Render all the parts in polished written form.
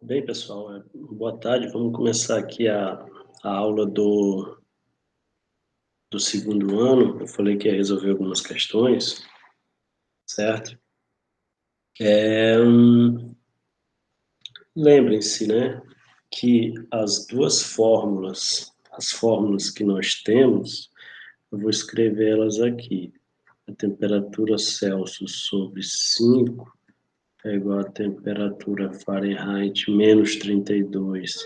Bem, pessoal, boa tarde. Vamos começar aqui a aula do segundo ano. Eu falei que ia resolver algumas questões, certo? É, lembrem-se, né, que as fórmulas que nós temos, eu vou escrevê-las aqui. A temperatura Celsius sobre 5 é igual a temperatura Fahrenheit menos 32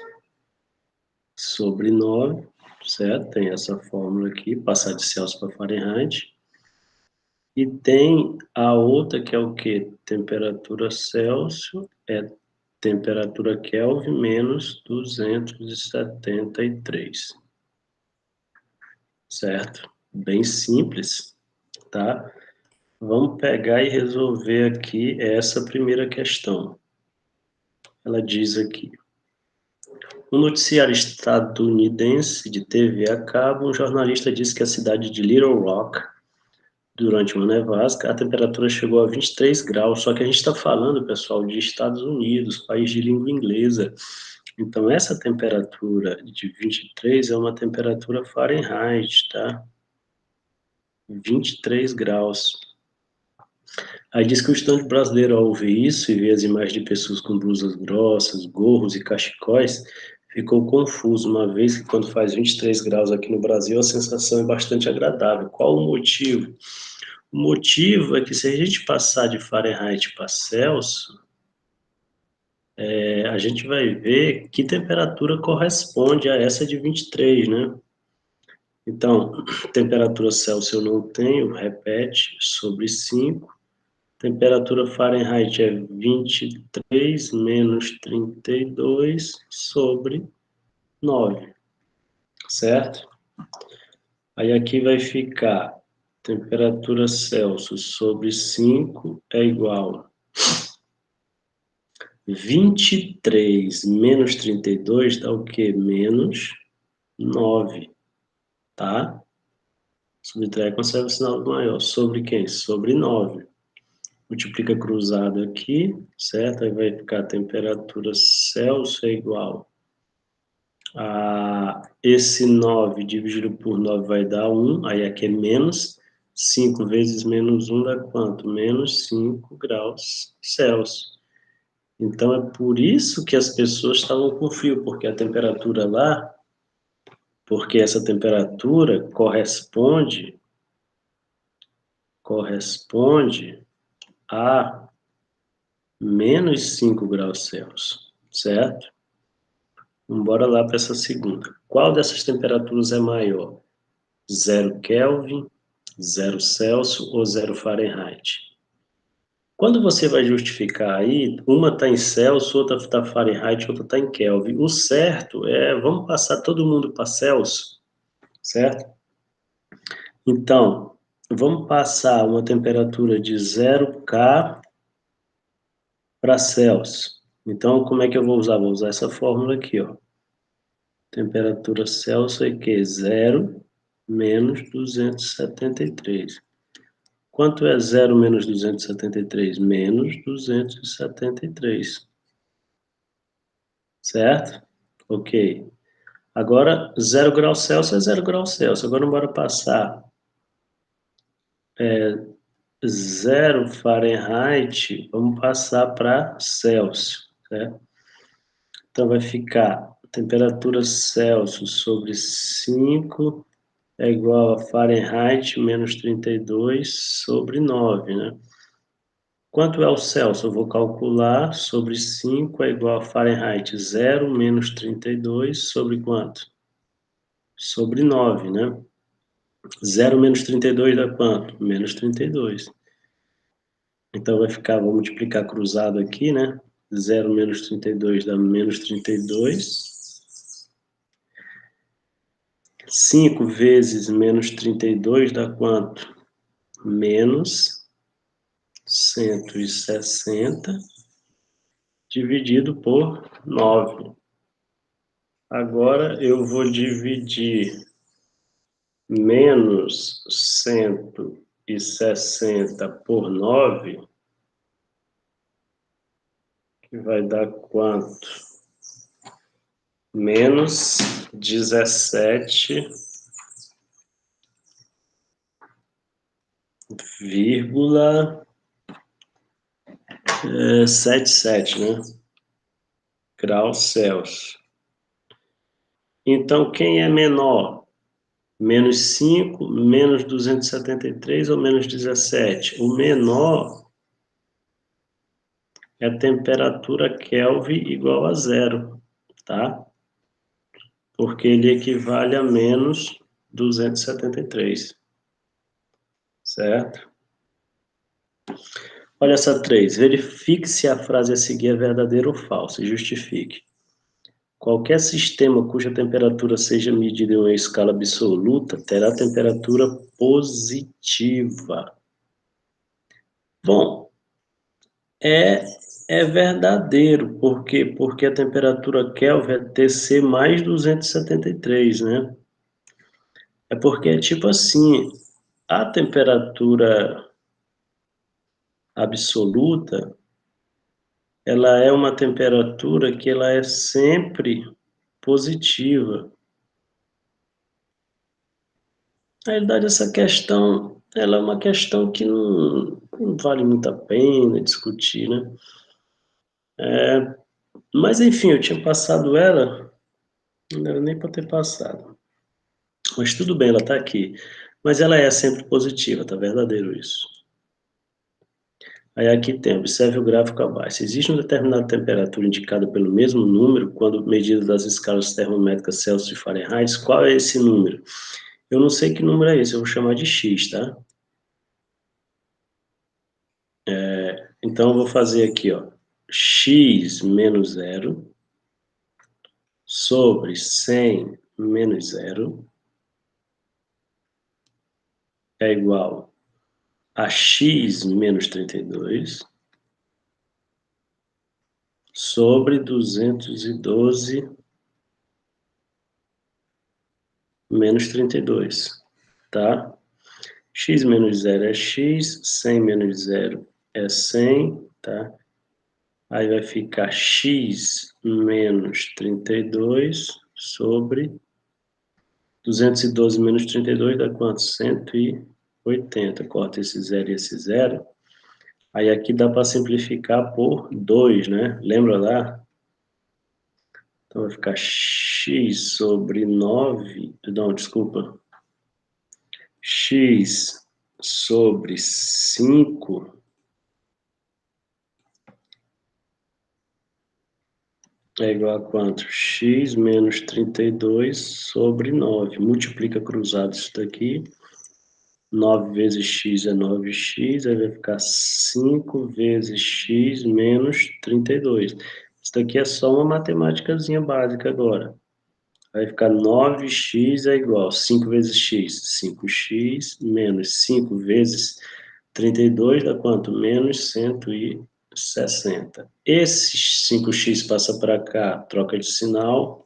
sobre 9, certo? Tem essa fórmula aqui, passar de Celsius para Fahrenheit. E tem a outra que é o quê? Temperatura Celsius é temperatura Kelvin menos 273, certo? Bem simples, tá? Vamos pegar e resolver aqui essa primeira questão. Ela diz aqui: no noticiário estadunidense de TV a cabo, um jornalista disse que a cidade de Little Rock, durante uma nevasca, a temperatura chegou a 23 graus. Só que a gente está falando, pessoal, de Estados Unidos, país de língua inglesa. Então, essa temperatura de 23 é uma temperatura Fahrenheit, tá? 23 graus. Aí diz que o estudante brasileiro, ao ouvir isso e ver as imagens de pessoas com blusas grossas, gorros e cachecóis, ficou confuso, uma vez que quando faz 23 graus aqui no Brasil, a sensação é bastante agradável. Qual o motivo? O motivo é que se a gente passar de Fahrenheit para Celsius, a gente vai ver que temperatura corresponde a essa de 23, né? Então, temperatura Celsius eu não tenho, repete, sobre 5. Temperatura Fahrenheit é 23 menos 32 sobre 9, certo? Aí aqui vai ficar temperatura Celsius sobre 5 é igual 23 menos 32 dá o quê? Menos 9, tá? Subtrai conserva o sinal do maior. Sobre quem? Sobre 9. Multiplica cruzado aqui, certo? Aí vai ficar a temperatura Celsius é igual a esse 9 dividido por 9 vai dar 1, aí aqui é menos 5 vezes menos 1 dá quanto? Menos 5 graus Celsius. Então é por isso que as pessoas estavam com frio, porque a temperatura lá, porque essa temperatura corresponde a menos 5 graus Celsius, certo? Vamos embora lá para essa segunda. Qual dessas temperaturas é maior? 0 Kelvin, 0 Celsius ou 0 Fahrenheit? Quando você vai justificar aí, uma está em Celsius, outra está Fahrenheit, outra está em Kelvin. O certo é, vamos passar todo mundo para Celsius, certo? Então, vamos passar uma temperatura de 0K para Celsius. Então, como é que eu vou usar? Vou usar essa fórmula aqui, ó. Temperatura Celsius é que 0 menos 273. Quanto é 0 menos 273? Menos 273. Certo? Ok. Agora, 0 graus Celsius é 0 graus Celsius. Agora, bora passar 0 Fahrenheit, vamos passar para Celsius, certo? Então, vai ficar temperatura Celsius sobre 5 é igual a Fahrenheit menos 32 sobre 9, né? Quanto é o Celsius? Eu vou calcular sobre 5 é igual a Fahrenheit 0 menos 32 sobre quanto? Sobre 9, né? 0 menos 32 dá quanto? Menos 32. Então vai ficar, vou multiplicar cruzado aqui, né? 0 menos 32 dá menos 32. 5 vezes menos 32 dá quanto? Menos 160 dividido por 9. Agora eu vou dividir menos 160 por 9, que vai dar quanto? menos 17,77, né? Graus Celsius. Então, quem é menor? Menos 5, menos 273 ou menos 17? O menor é a temperatura Kelvin igual a zero, tá? Porque ele equivale a menos 273, certo? Olha essa 3. Verifique se a frase a seguir é verdadeira ou falsa e justifique. Qualquer sistema cuja temperatura seja medida em uma escala absoluta terá temperatura positiva. Bom, é verdadeiro. Por quê? Porque a temperatura Kelvin é Tc mais 273, né? É porque é tipo assim, a temperatura absoluta, ela é uma temperatura que ela é sempre positiva. Na realidade, essa questão, ela é uma questão que não vale muito a pena discutir, né? Mas enfim, eu tinha passado ela, não era nem para ter passado. Mas tudo bem, ela está aqui. Mas ela é sempre positiva, tá verdadeiro isso. Aí aqui tem, observe o gráfico abaixo. Existe uma determinada temperatura indicada pelo mesmo número quando medida das escalas termométricas Celsius e Fahrenheit. Qual é esse número? Eu não sei que número é esse, eu vou chamar de X, tá? Então eu vou fazer aqui, ó, X menos zero sobre 100 menos zero é igual a X menos 32 sobre 212 menos 32, tá? X menos zero é X, 100 menos zero é 100, tá? Aí vai ficar X menos 32 sobre 212 menos 32 dá quanto? 180. Corta esse zero e esse zero. Aí aqui dá para simplificar por 2, né? Lembra lá? Então vai ficar x sobre 9, não, desculpa, x sobre 5 é igual a quanto? X menos 32 sobre 9. Multiplica cruzado isso daqui. 9 vezes x é 9x, aí vai ficar 5 vezes x menos 32. Isso daqui é só uma matemáticazinha básica agora. Vai ficar 9x é igual a 5 vezes x, 5x, menos 5 vezes 32 dá quanto? Menos 160. Esse 5x passa para cá, troca de sinal,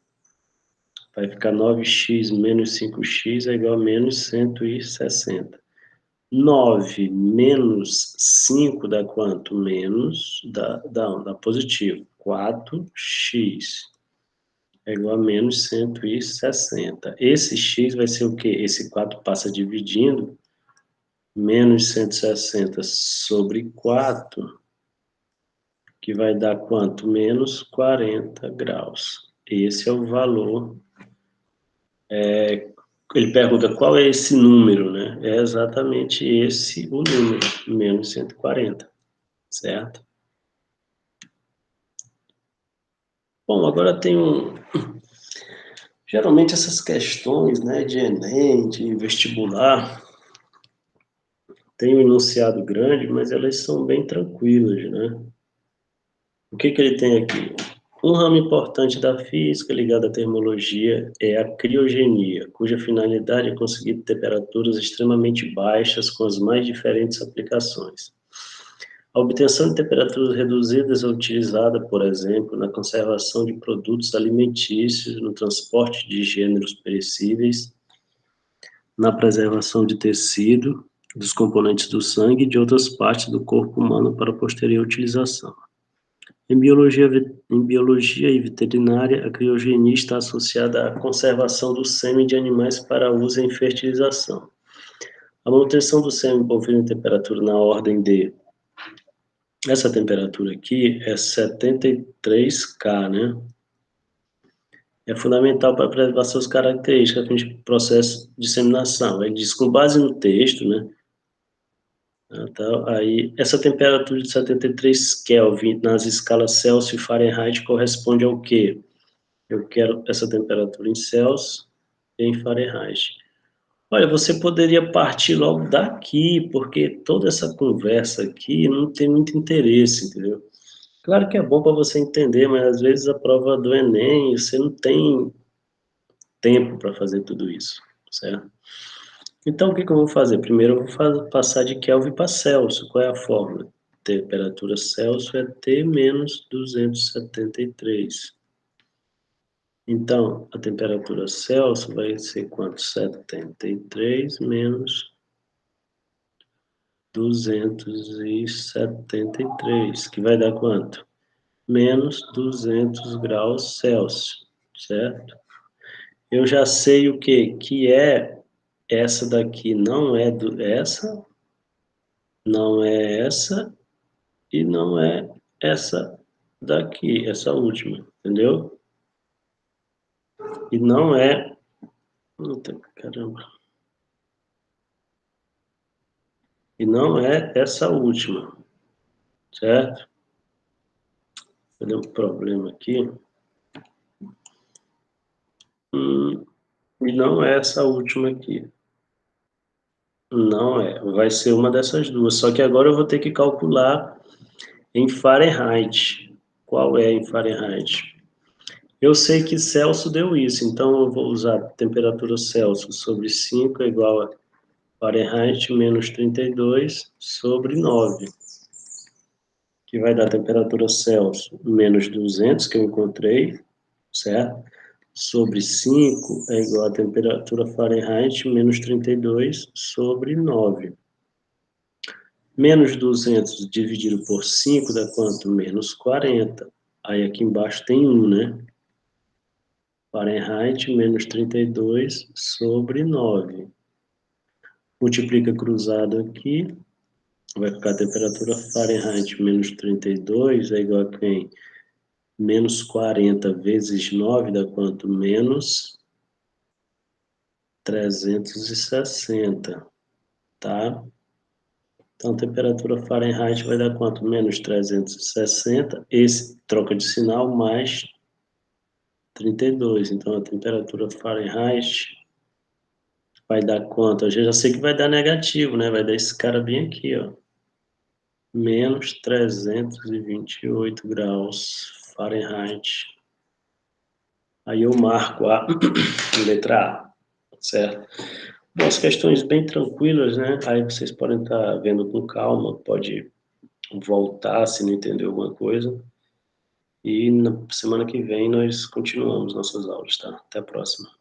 vai ficar 9x menos 5x é igual a menos 160. 9 menos 5 dá quanto? Menos, dá positivo. 4x é igual a menos 160. Esse x vai ser o quê? Esse 4 passa dividindo, menos 160 sobre 4, que vai dar quanto? Menos 40 graus. Esse é o valor. Ele pergunta qual é esse número, né? É exatamente esse o número, menos 140, certo? Bom, agora tem geralmente essas questões, né, de Enem, de vestibular, tem um enunciado grande, mas elas são bem tranquilas, né? O que ele tem aqui? Um ramo importante da física ligado à termologia é a criogenia, cuja finalidade é conseguir temperaturas extremamente baixas com as mais diferentes aplicações. A obtenção de temperaturas reduzidas é utilizada, por exemplo, na conservação de produtos alimentícios, no transporte de gêneros perecíveis, na preservação de tecido, dos componentes do sangue e de outras partes do corpo humano para posterior utilização. Em biologia e veterinária, a criogenia está associada à conservação do sêmen de animais para uso em fertilização. A manutenção do sêmen envolvida em temperatura na ordem de... Essa temperatura aqui é 73 K, né? É fundamental para preservar suas características no processo de disseminação. Ele diz, com base no texto, né? Então, aí, essa temperatura de 73 Kelvin nas escalas Celsius e Fahrenheit corresponde ao quê? Eu quero essa temperatura em Celsius e em Fahrenheit. Olha, você poderia partir logo daqui, porque toda essa conversa aqui não tem muito interesse, entendeu? Claro que é bom para você entender, mas às vezes a prova do Enem, você não tem tempo para fazer tudo isso, certo? Então, o que que eu vou fazer? Primeiro eu vou passar de Kelvin para Celsius. Qual é a fórmula? Temperatura Celsius é T menos 273. Então, a temperatura Celsius vai ser quanto? 73 menos 273, que vai dar quanto? Menos 200 graus Celsius, certo? Eu já sei o quê? Que é essa daqui não é essa, não é essa e não é essa daqui, essa última, entendeu? E não é... Puta, caramba. E não é essa última, certo? Deu um problema aqui. E não é essa última aqui. Não é. Vai ser uma dessas duas. Só que agora eu vou ter que calcular em Fahrenheit. Qual é em Fahrenheit? Eu sei que Celsius deu isso, então eu vou usar temperatura Celsius sobre 5 é igual a Fahrenheit menos 32 sobre 9, que vai dar temperatura Celsius menos 200, que eu encontrei, certo? Sobre 5 é igual a temperatura Fahrenheit menos 32 sobre 9. Menos 200 dividido por 5 dá quanto? Menos 40. Aí aqui embaixo tem 1, né? Fahrenheit menos 32 sobre 9. Multiplica cruzado aqui, vai ficar a temperatura Fahrenheit menos 32 é igual a quem? Menos 40 vezes 9 dá quanto? Menos 360, tá? Então, a temperatura Fahrenheit vai dar quanto? Menos 360, esse troca de sinal, mais 32. Então, a temperatura Fahrenheit vai dar quanto? Eu já sei que vai dar negativo, né? Vai dar esse cara bem aqui, ó. Menos 328 graus Fahrenheit. Aí eu marco a letra A, certo? Bom, as questões bem tranquilas, né? Aí vocês podem estar vendo com calma, pode voltar se não entendeu alguma coisa. E na semana que vem nós continuamos nossas aulas, tá? Até a próxima.